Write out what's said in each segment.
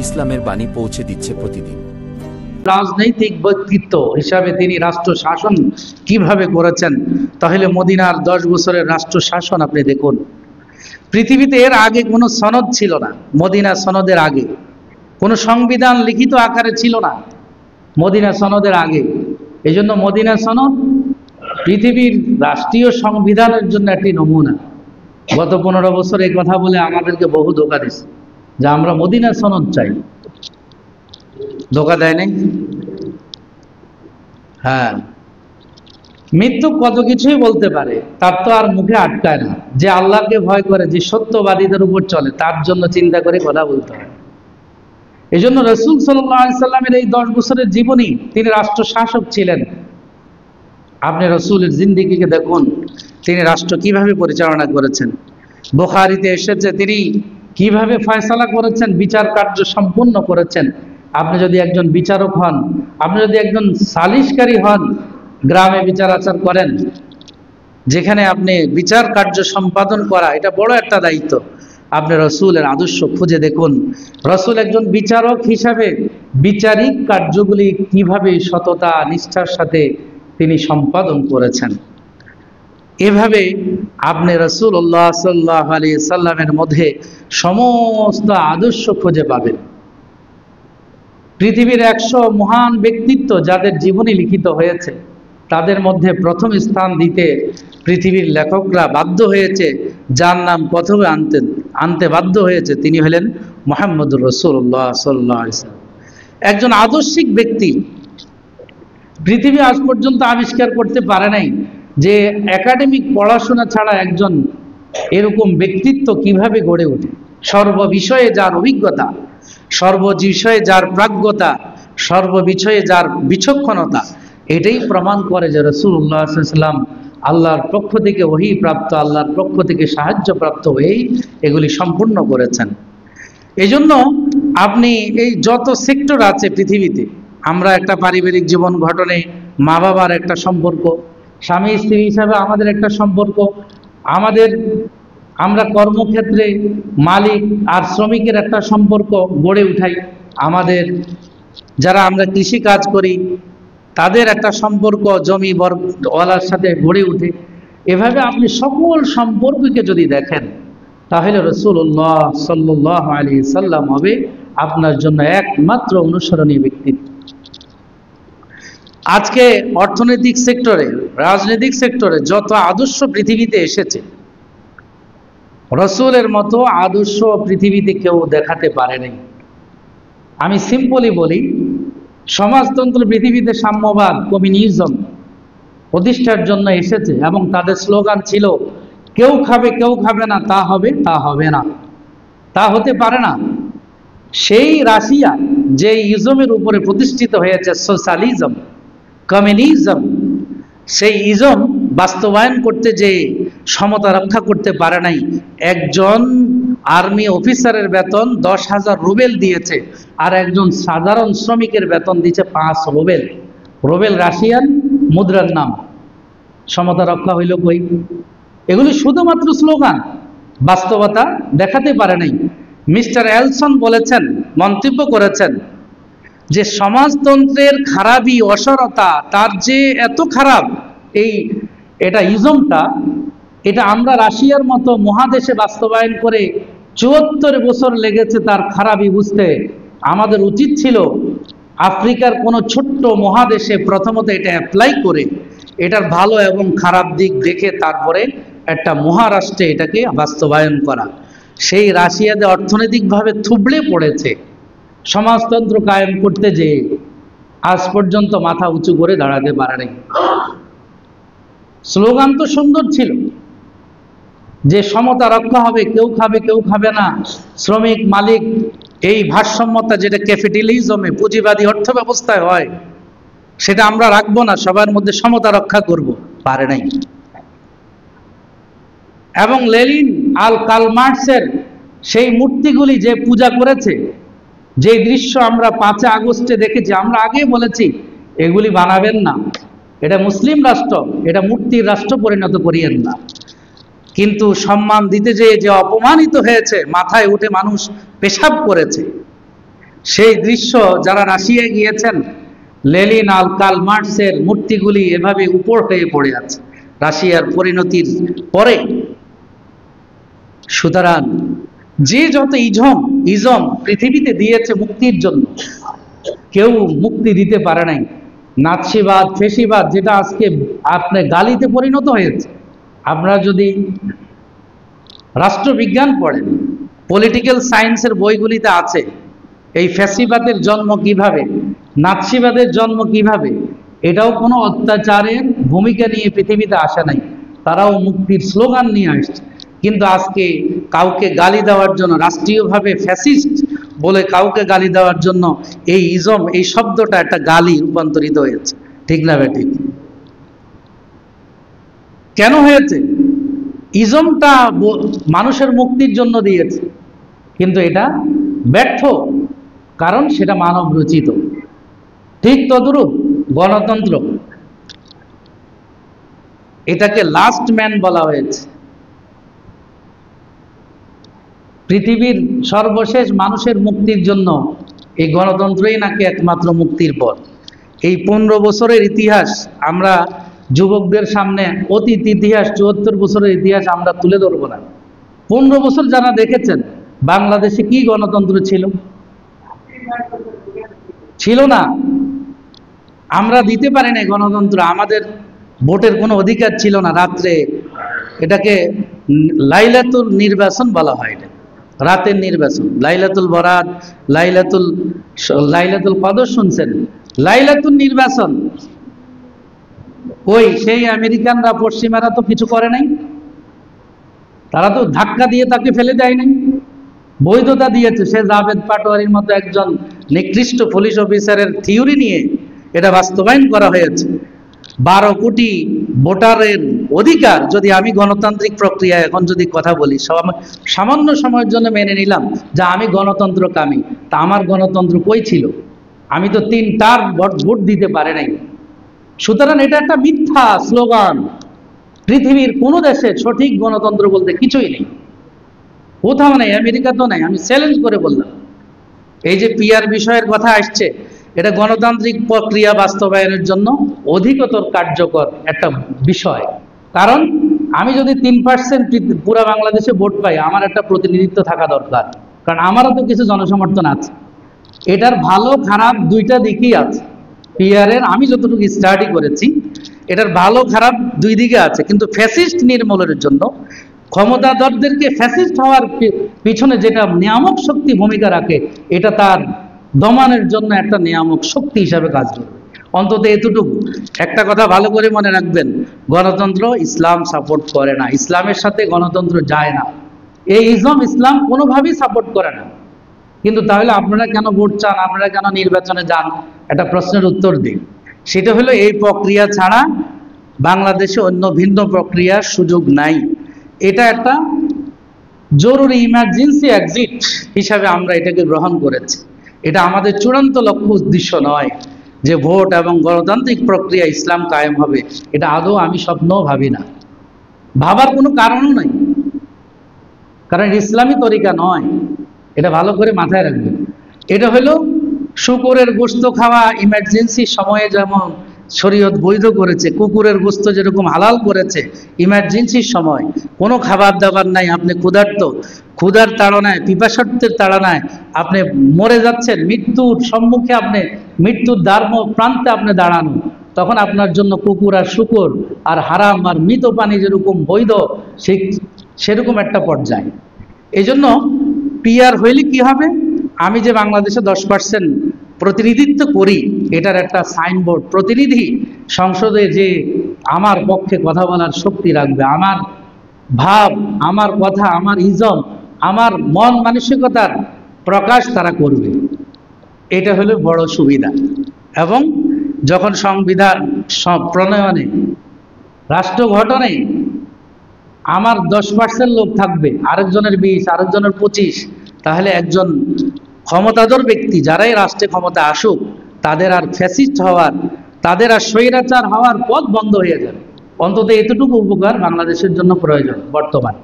ইসলামের বাণী পৌঁছে দিচ্ছে প্রতিদিন। রাজনৈতিক ব্যক্তিত্ব হিসাবে তিনি রাষ্ট্র শাসন কিভাবে করেছেন, তাহলে মদিনার 10 বছরের রাষ্ট্র শাসন আপনি দেখুন। পৃথিবীতে এর আগে কোনো সনদ ছিল না। মদিনা সনদের আগে কোনো সংবিধান লিখিত আকারে ছিল না মদিনা সনদের আগে। এই জন্য মদিনা সনদ পৃথিবীর রাষ্ট্রীয় সংবিধানের জন্য একটি নমুনা। গত 15 বছর এই কথা বলে আমাদেরকে বহু ধোঁকা দিচ্ছে যে আমরা মদিনা সনদ চাই। ধোঁকা দেয় নাই? হ্যাঁ, মৃত্যু কত কিছুই বলতে পারে, তার তো আর মুখে আটকায় না। যে আল্লাহকে ভয় করে, যে সত্যবাদীদের উপর চলে, তার জন্য চিন্তা করে কথা বলতে হয়। এই জন্য রাসূল সাল্লাল্লাহু আলাইহি সাল্লামের এই 10 বছরের জীবনী, তিনি রাষ্ট্র শাসক ছিলেন। আপনি রাসূলের জিন্দেগিকে দেখুন, তিনি রাষ্ট্র কিভাবে পরিচালনা করেছেন। বুখারীতে এসেছে তিনি কিভাবে ফয়সালা করেছেন, বিচার কার্য সম্পূর্ণ করেছেন। আপনি যদি একজন বিচারক হন, আপনি যদি একজন সালিশকারী হন, গ্রামে বিচার আচার করেন, যেখানে আপনি বিচার কার্য সম্পাদন করা, এটা বড় একটা দায়িত্ব। আপনি রাসূলের আদর্শ খুঁজে দেখুন। রাসূল একজন বিচারক হিসাবে বিচারিক কার্যগুলি কিভাবে সততা নিষ্ঠার সাথে তিনি সম্পাদন করেছেন। এভাবে আপনি রাসূলুল্লাহ সাল্লাল্লাহু আলাইহি সাল্লামের মধ্যে সমস্ত আদর্শ খুঁজে পাবেন। পৃথিবীর 100 মহান ব্যক্তিত্ব যাদের জীবনী লিখিত হয়েছে, তাদের মধ্যে প্রথম স্থান দিতে পৃথিবীর লেখকরা বাধ্য হয়েছে। যার নাম প্রথমে আনতে বাধ্য হয়েছে, তিনি হলেন মুহাম্মদুর রাসূলুল্লাহ সাল্লাল্লাহু আলাইহি ওয়াসাল্লাম। একজন আদর্শিক ব্যক্তি পৃথিবী আজ পর্যন্ত আবিষ্কার করতে পারে নাই যে একাডেমিক পড়াশোনা ছাড়া একজন এরকম ব্যক্তিত্ব কিভাবে গড়ে ওঠে। সর্ববিষয়ে যার অভিজ্ঞতা, সর্ববিষয়ে যার প্রাজ্ঞতা, সর্ববিষয়ে যার বিচক্ষণতা, এটাই প্রমাণ করে যে রাসূলুল্লাহ সাল্লাল্লাহু আলাইহি ওয়াসাল্লাম আল্লাহর পক্ষ থেকে ওহী প্রাপ্ত, আল্লাহর পক্ষ থেকে সাহায্য প্রাপ্ত হয়েই এগুলি সম্পূর্ণ করেছেন। এজন্য আপনি এই যত সেক্টর আছে পৃথিবীতে, আমরা একটা পারিবারিক জীবন গঠনে মা বাবার একটা সম্পর্ক, স্বামী স্ত্রী হিসাবে আমাদের একটা সম্পর্ক, আমরা কর্মক্ষেত্রে মালিক আর শ্রমিকের একটা সম্পর্ক গড়ে উঠাই, আমাদের যারা আমরা কৃষি কাজ করি তাদের একটা সম্পর্ক জমি ওয়ালার সাথে গড়ে ওঠে। এভাবে আপনি সকল সম্পর্ককে যদি দেখেন, তাহলে রাসূলুল্লাহ সাল্লাল্লাহু আলাইহি সাল্লাম হবে আপনার জন্য একমাত্র অনুসরণীয় ব্যক্তিত্ব। আজকে অর্থনৈতিক সেক্টরে, রাজনৈতিক সেক্টরে যত আদর্শ পৃথিবীতে এসেছে, রাসূলের মতো আদর্শ পৃথিবীতে কেউ দেখাতে পারে নাই। আমি সিম্পলি বলি, সমাজতন্ত্র পৃথিবীতে সাম্যবাদ, কমিউনিজম প্রতিষ্ঠার জন্য এসেছে এবং তাদের স্লোগান ছিল কেউ খাবে কেউ খাবে না, তা হবে তা হবে না, তা হতে পারে না। সেই রাশিয়া যে ইজমের উপরে প্রতিষ্ঠিত হয়েছে, সোশ্যালিজম, কমিউনিজম, সেই ইজম বাস্তবায়ন করতে যে সমতা রক্ষা করতে পারে নাই। একজন আর্মি অফিসারের বেতন 10,000 রুবেল দিয়েছে, আর একজন সাধারণ শ্রমিকের বেতন দিয়েছে 5 রুবেল। রুবেল রাশিয়ান মুদ্রার নাম। সমতা রক্ষা হইল কই? এগুলি শুধুমাত্র স্লোগান, বাস্তবতা দেখাতে পারে নাই। মিস্টার এলসন বলেছেন, মন্তব্য করেছেন যে সমাজতন্ত্রের খারাপই, অসরতা তার যে এত খারাপ, এটা ইজমটা, এটা আমরা রাশিয়ার মতো মহাদেশে বাস্তবায়ন করে 74 বছর লেগেছে তার খারাপই বুঝতে। আমাদের উচিত ছিল আফ্রিকার কোনো ছোট্ট মহাদেশে প্রথমত এটা অ্যাপ্লাই করে এটার ভালো এবং খারাপ দিক দেখে তারপরে একটা মহারাষ্ট্রে এটাকে বাস্তবায়ন করা। সেই রাশিয়াতে অর্থনৈতিকভাবে থুবড়ে পড়েছে, সমাজতন্ত্র কায়েম করতে যেয়ে আজ পর্যন্ত মাথা উঁচু করে দাঁড়াতে পারে নাই। স্লোগান তো সুন্দর ছিল যে সমতা রক্ষা হবে, কেউ খাবে কেউ খাবে না, শ্রমিক মালিক, এই ভারসাম্যতা যেটা ক্যাপিটালিজমে পুঁজিবাদী অর্থ ব্যবস্থায় হয়, সেটা আমরা রাখবো না, সবার মধ্যে সমতা রক্ষা করব, পারে নাই। এবং লেনিন আর কার্ল মার্কসের সেই মূর্তিগুলি যে পূজা করেছে, যে দৃশ্য আমরা 5 আগস্টে দেখেছি, আমরা আগে বলেছি এগুলি বানাবেন না, এটা মুসলিম রাষ্ট্র, এটা মূর্তির রাষ্ট্র পরিণত করিয়েন না। কিন্তু সম্মান দিতে যেয়ে যে অপমানিত হয়েছে, মাথায় উঠে মানুষ পেশাব করেছে, সেই দৃশ্য যারা রাশিয়ায় গিয়েছেন, লেনিন আর কার্ল মার্কসের মূর্তিগুলি এভাবে উপর হয়ে পড়ে আছে রাশিয়ার পরিণতির পরে। সুতরাং যে যত ইজম পৃথিবীতে দিয়েছে মুক্তির জন্য, কেউ মুক্তি দিতে পারে নাই। নাৎসিবাদ, ফেসিবাদ, যেটা আজকে আপনার গালিতে পরিণত হয়েছে। আপনারা যদি রাষ্ট্রবিজ্ঞান পড়েন, পলিটিক্যাল সায়েন্সের বইগুলিতে আছে এই ফ্যাসিবাদের জন্ম কিভাবে, নাৎসিবাদের জন্ম কিভাবে। এটাও কোনো অত্যাচারের ভূমিকা নিয়ে পৃথিবীতে আসে নাই, তারাও মুক্তির স্লোগান নিয়ে আসছে। কিন্তু আজকে কাউকে গালি দেওয়ার জন্য, রাষ্ট্রীয়ভাবে ফ্যাসিস্ট বলে কাউকে গালি দেওয়ার জন্য এই ইজম, এই শব্দটা একটা গালি রূপান্তরিত হয়েছে। ঠিক না ঠিক? কেন হয়েছে? ইজমটা মানুষের মুক্তির জন্য দিয়েছে, কিন্তু এটা ব্যর্থ, কারণ সেটা মানব রচিত। ঠিক তদ্রূপ গণতন্ত্র, এটাকে লাস্ট ম্যান বলা হয়েছে। পৃথিবীর সর্বশেষ মানুষের মুক্তির জন্য এই গণতন্ত্রই নাকি একমাত্র মুক্তির পথ। এই 15 বছরের ইতিহাস আমরা যুবকদের সামনে, অতীত ইতিহাস 74 বছরের ইতিহাস আমরা তুলে ধরবো না। 15 বছর যারা দেখেছেন বাংলাদেশে কি গণতন্ত্র ছিল? ছিল না। আমরা দিতে পারি না গণতন্ত্র, আমাদের ভোটের কোনো অধিকার ছিল না। রাত্রে, এটাকে লাইলাতুল নির্বাচন বলা হয়, এটা রাতের নির্বাচন। লাইলাতুল বরাত, লাইলাতুল কদর শুনছেন, লাইলাতুল নির্বাচন। ওই সেই আমেরিকানরা, পশ্চিমারা তো কিছু করে নাই, তারা তো ধাক্কা দিয়ে তাকে ফেলে দেয় নাই, বৈধতা দিয়েছে। সে জাভেদ পাটোয়ারির মতো একজন নিকৃষ্ট পুলিশ অফিসারের থিওরি নিয়ে এটা বাস্তবায়ন করা হয়েছে। 12 কোটি ভোটারের অধিকার। যদি আমি গণতান্ত্রিক প্রক্রিয়া এখন যদি কথা বলি, সামান্য সময়ের জন্য মেনে নিলাম যে আমি গণতন্ত্রকামী, তা আমার গণতন্ত্র কই ছিল? আমি তো 3 টার্ম ভোট দিতে পারি নাই। সুতরাং এটা একটা মিথ্যা স্লোগান। পৃথিবীর কোনো দেশে সঠিক গণতন্ত্র বলতে কিছুই নেই, কোথাও নেই, আমেরিকাতেও নেই। আমি চ্যালেঞ্জ করে বললাম, এই যে পিআর বিষয়ের কথা আসছে, এটা গণতান্ত্রিক প্রক্রিয়া বাস্তবায়নের জন্য অধিকতর কার্যকর একটা বিষয়। কারণ আমি যদি 3% পুরা বাংলাদেশে ভোট পাই, আমার একটা প্রতিনিধিত্ব থাকা দরকার, কারণ আমারও তো কিছু জনসমর্থন আছে। এটার ভালো খারাপ দুইটা দিকই আছে। পিআরের আমি যতটুকু স্টাডি করেছি, এটার ভালো খারাপ দুই দিকে আছে। কিন্তু ফ্যাসিস্ট নির্মূলের জন্য, ক্ষমতাধরদেরকে ফ্যাসিস্ট হওয়ার পিছনে যেটা নিয়ামক শক্তি ভূমিকা রাখে, এটা তার দমনের জন্য একটা নিয়ামক শক্তি হিসাবে কাজ করবে। অন্তত এতটুকু একটা কথা ভালো করে মনে রাখবেন, গণতন্ত্র ইসলাম সাপোর্ট করে না, ইসলামের সাথে গণতন্ত্র যায় না। এই ইসলাম কোনোভাবেই সাপোর্ট করে না। কিন্তু তাহলে আপনারা কেন ভোট চান, আপনারা কেন নির্বাচনে যান? একটা প্রশ্নের উত্তর দিন। সেটা হলো, এই প্রক্রিয়া ছাড়া বাংলাদেশে অন্য ভিন্ন প্রক্রিয়ার সুযোগ নাই। এটা একটা জরুরি ইমার্জেন্সি এক্সিট হিসাবে আমরা এটাকে গ্রহণ করেছি। এটা আমাদের চূড়ান্ত লক্ষ্য উদ্দেশ্য নয় যে ভোট এবং গণতান্ত্রিক প্রক্রিয়া ইসলাম কায়েম হবে। এটা আদৌ আমি স্বপ্নও ভাবি না, ভাবার কোনো কারণও নাই, কারণ ইসলামী তরিকা নয়। এটা ভালো করে মাথায় রাখবেন। এটা হলো শুকরের গোশত খাওয়া ইমার্জেন্সি সময়ে যেমন শরীয়ত বৈধ করেছে, কুকুরের গোশত যেরকম হালাল করেছে ইমার্জেন্সির সময়। কোনো খাবার দাবার নাই, আপনি ক্ষুধার তাড়নায়, পিপাসার্থের তাড়নায় আপনি মরে যাচ্ছেন, মৃত্যুর সম্মুখে, আপনি মৃত্যুর দ্বার প্রান্তে আপনি দাঁড়ানো, তখন আপনার জন্য কুকুর আর শুকর আর হারাম আর মৃত পানি যেরকম বৈধ, সেরকম একটা পর্যায়ে। এই জন্য পিআর হইলে কি হবে? আমি যে বাংলাদেশে 10% প্রতিনিধিত্ব করি, এটার একটা সাইনবোর্ড, প্রতিনিধি সংসদে যে আমার পক্ষে কথা বলার শক্তি রাখবে, আমার ভাব, আমার কথা, আমার ইজম, আমার মন মানসিকতার প্রকাশ তারা করবে। এটা হলো বড় সুবিধা। এবং যখন সংবিধান প্রণয়নে, রাষ্ট্র গঠনে আমার 10% লোক থাকবে, আরেকজনের 20, আরেকজনের 25, তাহলে একজন ক্ষমতাধর ব্যক্তি যারাই রাষ্ট্রে ক্ষমতা আসুক, তাদের আর ফ্যাসিস্ট হওয়ার, তাদের আর স্বৈরাচার হওয়ার পথ বন্ধ হয়ে যাবে। অন্তত এতটুকু উপকার বাংলাদেশের জন্য প্রয়োজন বর্তমান।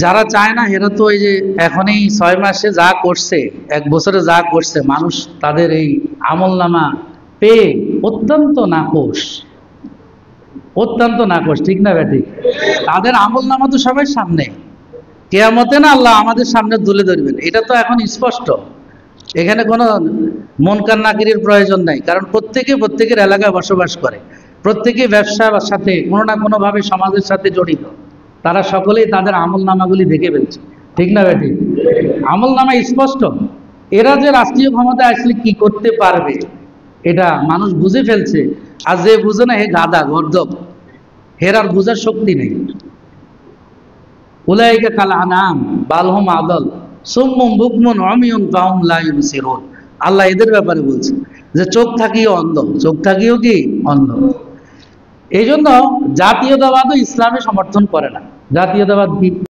যারা চায় না এরা তো এই যে এখন এই 6 মাসে যা করছে, 1 বছরে যা করছে, মানুষ তাদের এই আমলনামা পেয়ে অত্যন্ত নাখোশ, অত্যন্ত নাখোশ, ঠিক না ব্যাটি? তাদের আমলনামা তো সবাই সামনে, কেয়ামতে না আল্লাহ আমাদের সামনে তুলে ধরবেন, এটা তো এখন স্পষ্ট। এখানে কোনো মনকার নাকিরের প্রয়োজন নাই, কারণ প্রত্যেকে প্রত্যেকের এলাকায় বসবাস করে, প্রত্যেকে ব্যবসার সাথে কোনো না কোনো ভাবে সমাজের সাথে জড়িত, তারা সকলেই তাদের আমলনামাগুলি দেখে ফেলছে, ঠিক না বেটি? আমলনামা স্পষ্ট। এরা যে রাষ্ট্রীয় ক্ষমতায় আসলে কি করতে পারবে এটা মানুষ বুঝে ফেলছে, আর যে বুঝে না হে গাদা গর্দব, হের আর বুঝার শক্তি নেই। উলাইকা কাল আনাম বাল হুম আদল সুম্মুম বুকমুন উমিয়ুন ফাহুম লা ইউবসিরুন। আল্লাহ এদের ব্যাপারে বলছে যে চোখ থাকিও অন্ধ, চোখ থাকিও কি অন্ধ। এই জন্য জাতীয়তাবাদও ইসলামে সমর্থন করে না। জাতীয়তাবাদ কি?